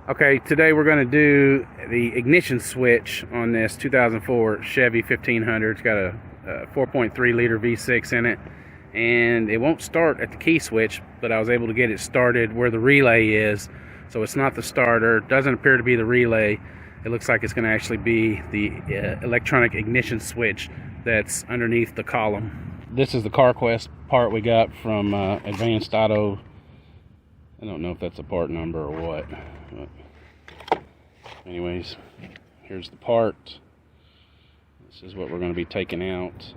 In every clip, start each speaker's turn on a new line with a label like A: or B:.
A: Okay, today we're going to do the ignition switch on this 2004 Chevy 1500. It's got a 4.3 liter V6 in it, and it won't start at the key switch, but I was able to get it started where the relay is. So it's not the starter, it doesn't appear to be the relay. It looks like it's going to actually be the electronic ignition switch that's underneath the column. This is the CarQuest part we got from Advanced Auto. I don't know if that's a part number or what. But anyways, here's the part. This is what we're going to be taking out.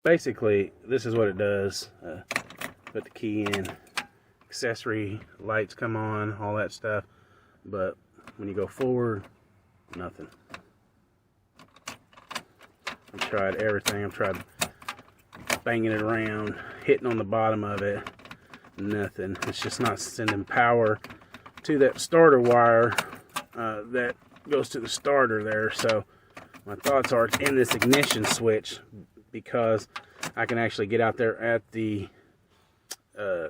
A: Basically, this is what it does. Put the key in, accessory lights come on, all that stuff. But when you go forward, nothing. I've tried everything. I've tried banging it around, hitting on the bottom of it, nothing. It's just not sending power to that starter wire that goes to the starter there. So my thoughts are it's in this ignition switch, because I can actually get out there at the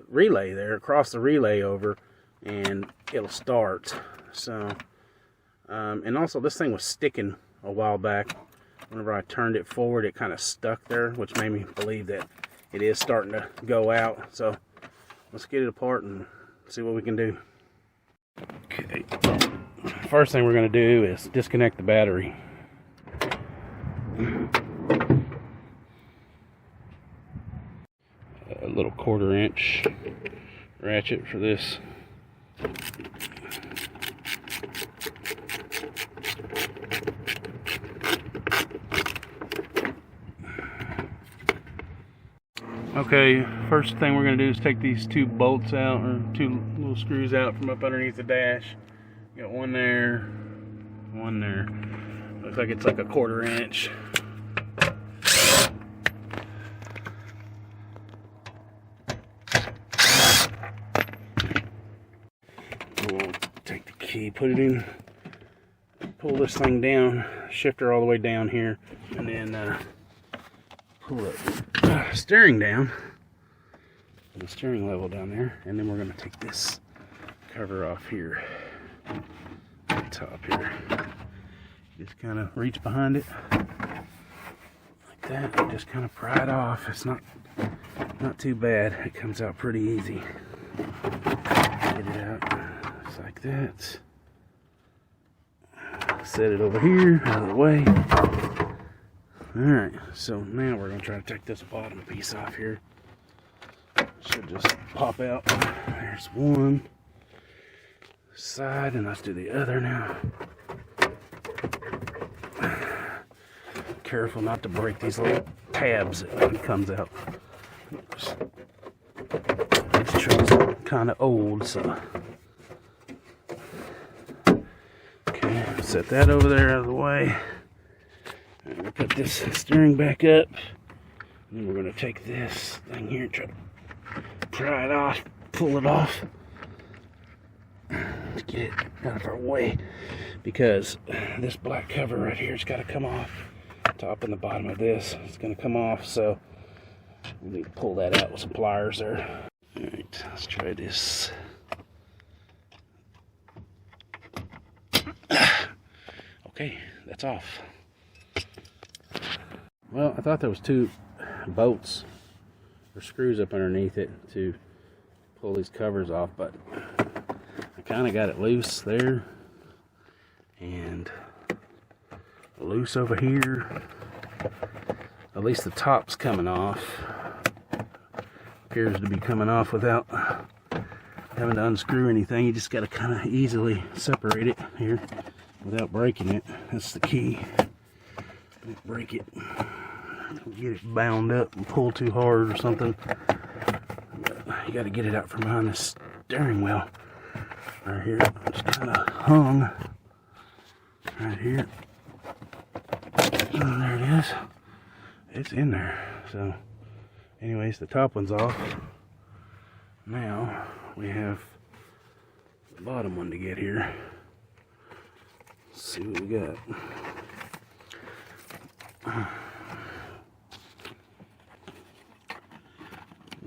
A: relay there, across the relay over, and it'll start. So and also this thing was sticking a while back. Whenever I turned it forward, it kind of stuck there, which made me believe that it is starting to go out. So let's get it apart and see what we can do. Okay, first thing we're going to do is disconnect the battery. A little 1/4 inch ratchet for this. Okay, first thing we're going to do is take these two bolts out, or two little screws out from up underneath the dash. Got one there, one there. Looks like it's like a 1/4 inch. We'll take the key, put it in, pull this thing down, shifter all the way down here, and then pull the steering down, the steering level down there, and then we're going to take this cover off here, the top here. Just kind of reach behind it like that, and just kind of pry it off. It's not too bad. It comes out pretty easy. Get it out just like that. Set it over here, out of the way. Alright, so now we're going to try to take this bottom piece off here. Should just pop out. There's one side, and let's do the other now. Careful not to break these little tabs when it comes out. This truck's kind of old, so. Okay, set that over there out of the way. And we'll put this steering back up, and then we're going to take this thing here and try to pry it off, pull it off, to get it out of our way, because this black cover right here has got to come off. Top and the bottom of this is going to come off, so we need to pull that out with some pliers there. Alright, let's try this. Okay, that's off. Well, I thought there was two bolts or screws up underneath it to pull these covers off, but I kind of got it loose there and loose over here. At least the top's coming off. Appears to be coming off without having to unscrew anything. You just got to kind of easily separate it here without breaking it. That's the key. Don't break it. Don't get it bound up and pull too hard or something. You got to get it out from behind the steering wheel. Right here, it's kind of hung. Right here. And there it is. It's in there. So, anyways, the top one's off. Now we have the bottom one to get here. Let's see what we got.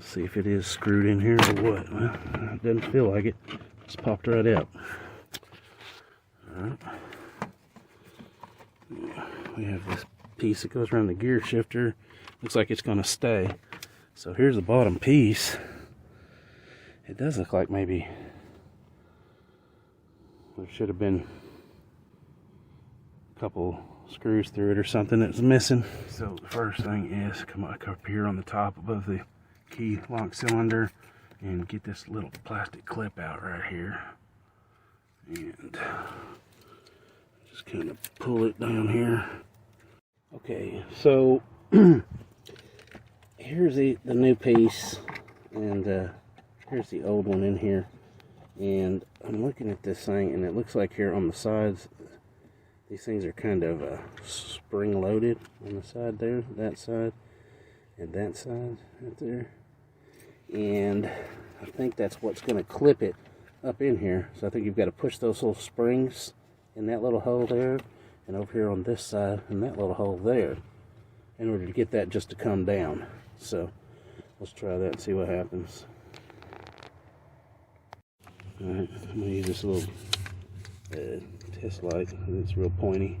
A: Let's see if it is screwed in here or what. Well, it doesn't feel like it. Just popped right out. Alright. We have this piece that goes around the gear shifter. Looks like it's going to stay. So here's the bottom piece. It does look like maybe there should have been a couple screws through it or something that's missing. So the first thing is come up here on the top above the key lock cylinder and get this little plastic clip out right here. And just kind of pull it down here. Okay, so here's the new piece, and here's the old one in here. And I'm looking at this thing, and it looks like here on the sides, these things are kind of spring loaded on the side there, that side, and that side right there. And I think that's what's going to clip it up in here. So I think you've got to push those little springs in that little hole there, and over here on this side in that little hole there, in order to get that just to come down. So let's try that and see what happens. Alright, I'm going to use this little test light. It's real pointy.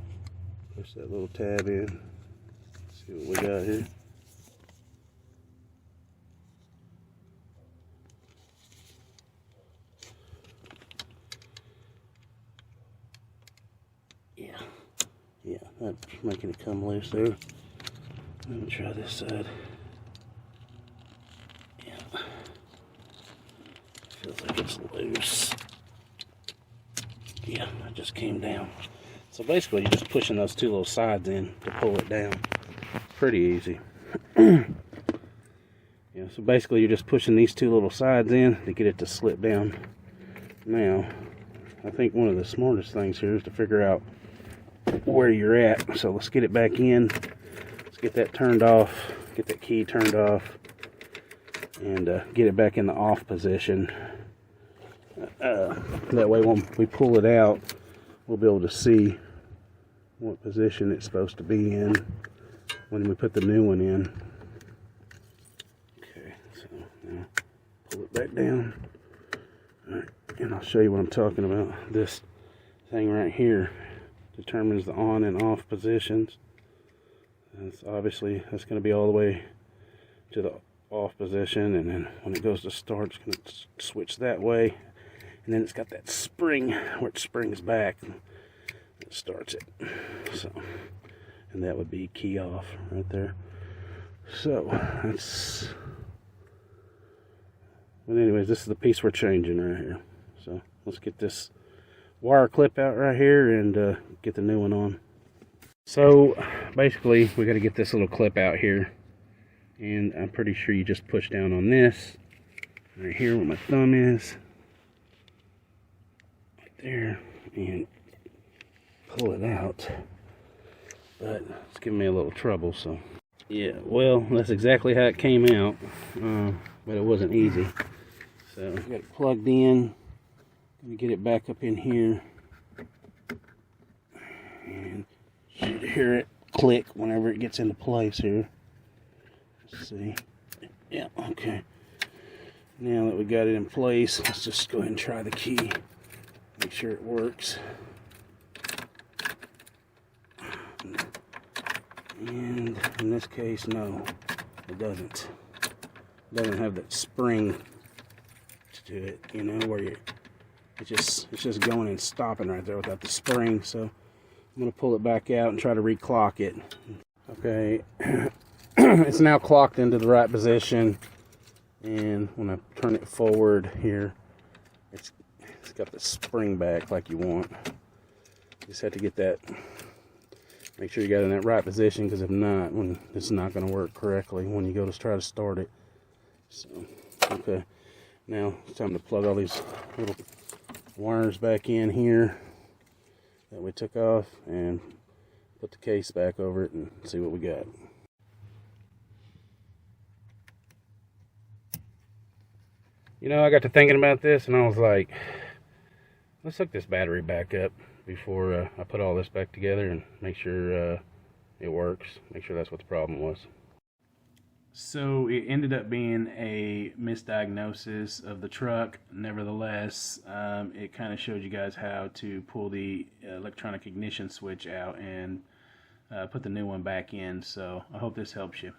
A: Push that little tab in. See what we got here. Yeah, that's making it come loose there. Let me try this side. Yeah. Feels like it's loose. Yeah, it just came down. So basically you're just pushing those two little sides in to pull it down. Pretty easy. Yeah, so basically you're just pushing these two little sides in to get it to slip down. Now, I think one of the smartest things here is to figure out where you're at. So let's get it back in. Let's get that turned off. Get that key turned off. And get it back in the off position. That way when we pull it out, we'll be able to see what position it's supposed to be in when we put the new one in. Okay, so now pull it back down. Alright, and I'll show you what I'm talking about. This thing right here determines the on and off positions. That's obviously that's going to be all the way to the off position, and then when it goes to start, it's going to switch that way. And then it's got that spring where it springs back and it starts it. So, and that would be key off right there. So that's. But anyways, this is the piece we're changing right here. So let's get this wire clip out right here and get the new one on. So basically, we got to get this little clip out here, and I'm pretty sure you just push down on this right here where my thumb is. There, and pull it out, but it's giving me a little trouble. So yeah, well, that's exactly how it came out, but it wasn't easy. So I got it plugged in. Gonna get it back up in here, and should hear it click whenever it gets into place here. Let's see. Yeah, okay. Now that we got it in place, let's just go ahead and try the key. Make sure it works. And in this case, no, it doesn't. It doesn't have that spring to it, you know, where it's just going and stopping right there without the spring. So I'm gonna pull it back out and try to reclock it. Okay, it's now clocked into the right position, and when I turn it forward here, it's got the spring back like you want. You just have to get that, make sure you got it in that right position, because if not, when it's not going to work correctly when you go to try to start it. So, okay, now it's time to plug all these little wires back in here that we took off and put the case back over it and see what we got. You know, I got to thinking about this, and I was like, let's hook this battery back up before I put all this back together and make sure it works. Make sure that's what the problem was. So it ended up being a misdiagnosis of the truck. Nevertheless, it kind of showed you guys how to pull the electronic ignition switch out and put the new one back in. So I hope this helps you.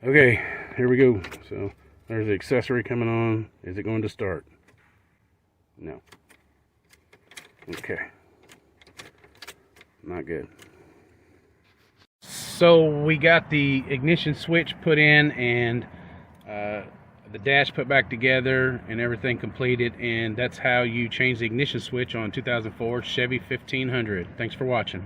A: Okay, here we go. So there's the accessory coming on. Is it going to start? No. Okay. Not good. So we got the ignition switch put in and the dash put back together and everything completed, and that's how you change the ignition switch on 2004 Chevy 1500. Thanks for watching.